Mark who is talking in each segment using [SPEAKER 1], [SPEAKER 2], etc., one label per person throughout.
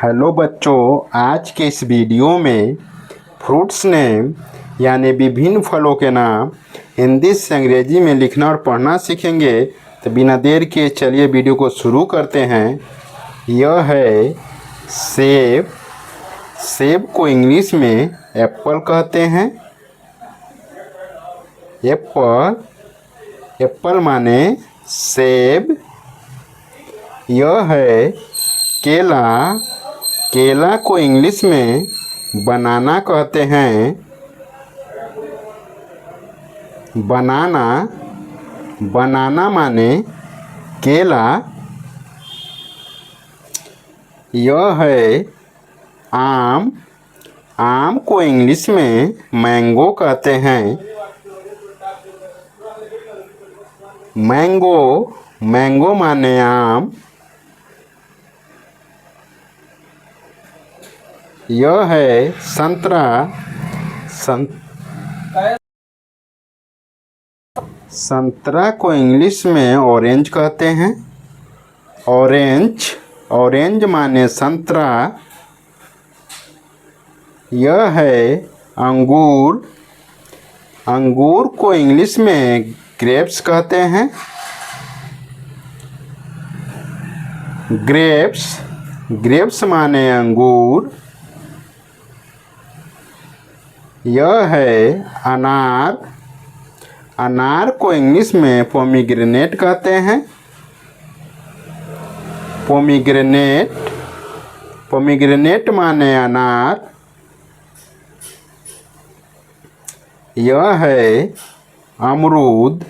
[SPEAKER 1] Hello बच्चों, आज के इस वीडियो में फ्रूट्स नेम यानी विभिन्न फलों के नाम हिंदी से अंग्रेजी में लिखना और पढ़ना सीखेंगे। तो बिना देर के चलिए वीडियो को शुरू करते हैं। यह है सेब। सेब को इंग्लिश में एप्पल कहते हैं। एप्पल, एप्पल माने सेब। यह है केला। केला को इंग्लिश में बनाना कहते हैं। बनाना, बनाना माने केला। यह है आम। आम को इंग्लिश में मैंगो कहते हैं। मैंगो, मैंगो माने आम। यह है संतरा। संतरा को इंग्लिश में ऑरेंज कहते हैं। ऑरेंज, ऑरेंज माने संतरा। यह है अंगूर। अंगूर को इंग्लिश में ग्रेप्स कहते हैं। ग्रेप्स, ग्रेप्स माने अंगूर। यह है अनार। अनार को इंग्लिश में पोमीग्रेनेट कहते हैं। पोमीग्रेनेट, पोमीग्रेनेट माने अनार। यह है अमरूद।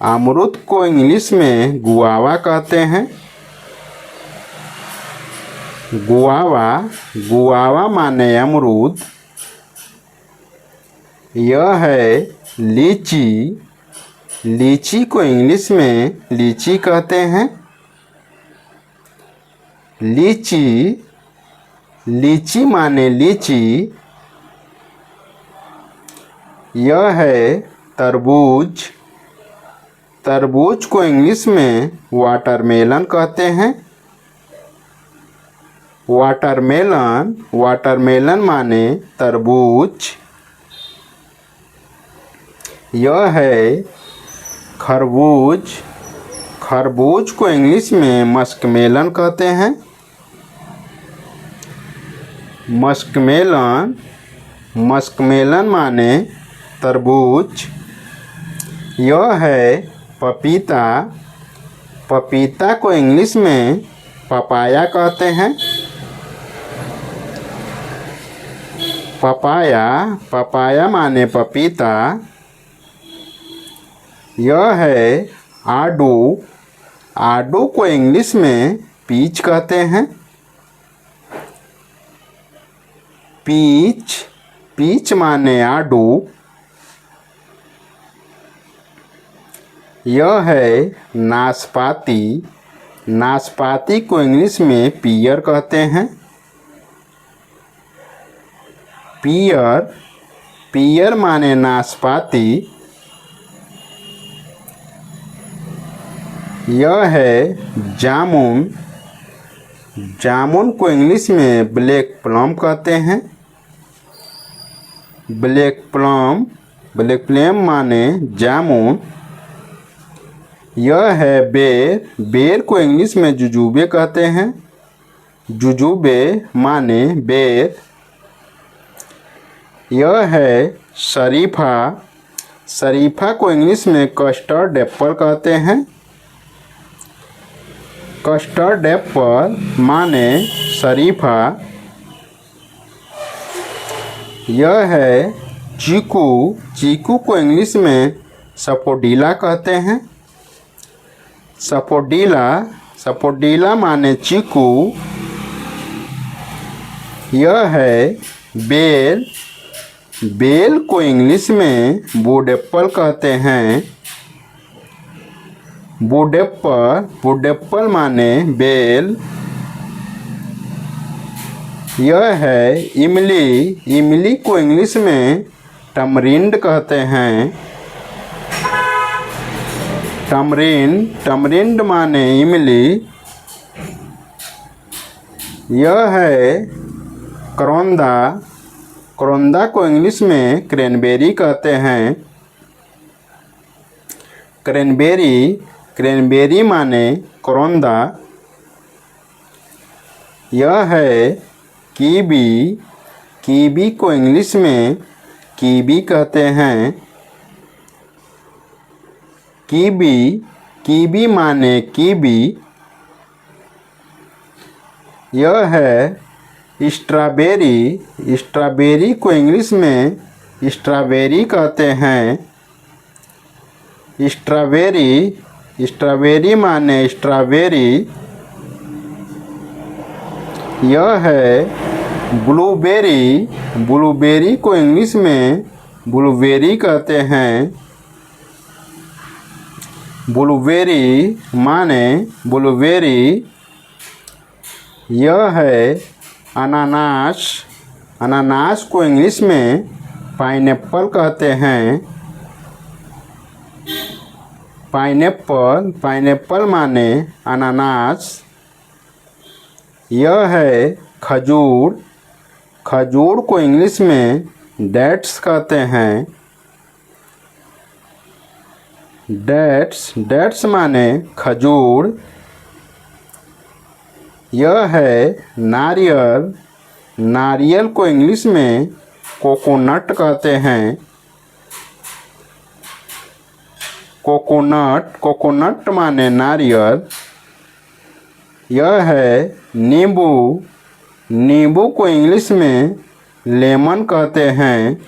[SPEAKER 1] अमरूद को इंग्लिश में गुआवा कहते हैं। गुआवा, गुआवा माने अमरूद। यह है लीची। लीची को इंग्लिश में लीची कहते हैं। लीची, लीची माने लीची। यह है तरबूज। तरबूज को इंग्लिश में वाटरमेलन कहते हैं। वाटरमेलन, वाटरमेलन माने तरबूज। यह है खरबूज। खरबूज को इंग्लिश में मस्कमेलन कहते हैं। मस्कमेलन, मस्कमेलन माने तरबूज। यह है पपीता। पपीता को इंग्लिश में पपाया कहते हैं। पपाया, पपाया माने पपीता। यह है आड़ू। आड़ू को इंग्लिश में पीच कहते हैं। पीच, पीच माने आड़ू। यह है नाशपाती। नाशपाती को इंग्लिश में पियर कहते हैं। पियर, पियर माने नाशपाती। यह है जामुन। जामुन को इंग्लिश में ब्लैक प्लम कहते हैं। ब्लैक प्लम, ब्लैक प्लम माने जामुन। यह है बेर। बेर को इंग्लिश में जुजूबे कहते हैं। जुजूबे माने बेर। यह है शरीफा। शरीफा को इंग्लिश में कस्टर्ड एप्पल कहते हैं। कस्टर्ड एप्पल माने शरीफा। यह है चीकू। चीकू को इंग्लिश में सपोडीला कहते हैं। सपोडीला, सपोडीला माने चीकू। यह है बेल। बेल को इंग्लिश में वुड एप्पल कहते हैं। वुड एप्पल, वुड एप्पल माने बेल। यह है इमली। इमली को इंग्लिश में टमरिंड कहते हैं। टमरिंड, टमरिंड माने इमली। यह है करौंदा। करौंदा को इंग्लिश में क्रैनबेरी कहते हैं। क्रैनबेरी, क्रैनबेरी माने करौंदा। यह है कीवी। कीवी को इंग्लिश में कीवी कहते हैं। कीवी, कीवी माने कीवी। यह है स्ट्रॉबेरी। स्ट्रॉबेरी को इंग्लिश में स्ट्रॉबेरी कहते हैं। स्ट्रॉबेरी, स्ट्रॉबेरी माने स्ट्रॉबेरी। यह है ब्लूबेरी। ब्लूबेरी को इंग्लिश में ब्लूबेरी कहते हैं। ब्लूबेरी माने ब्लूबेरी। यह है अनानास। अनानास को इंग्लिश में पाइनएप्पल कहते हैं। पाइनएप्पल, पाइनएप्पल माने अनानास। यह है खजूर। खजूर को इंग्लिश में डेट्स कहते हैं। डेट्स, डेट्स माने खजूर। यह है नारियल। नारियल को इंग्लिश में कोकोनट कहते हैं। कोकोनट, कोकोनट माने नारियल। यह है नींबू। नींबू को इंग्लिश में लेमन कहते हैं।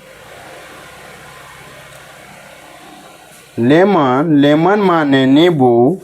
[SPEAKER 1] लेमन, लेमन माने नींबू।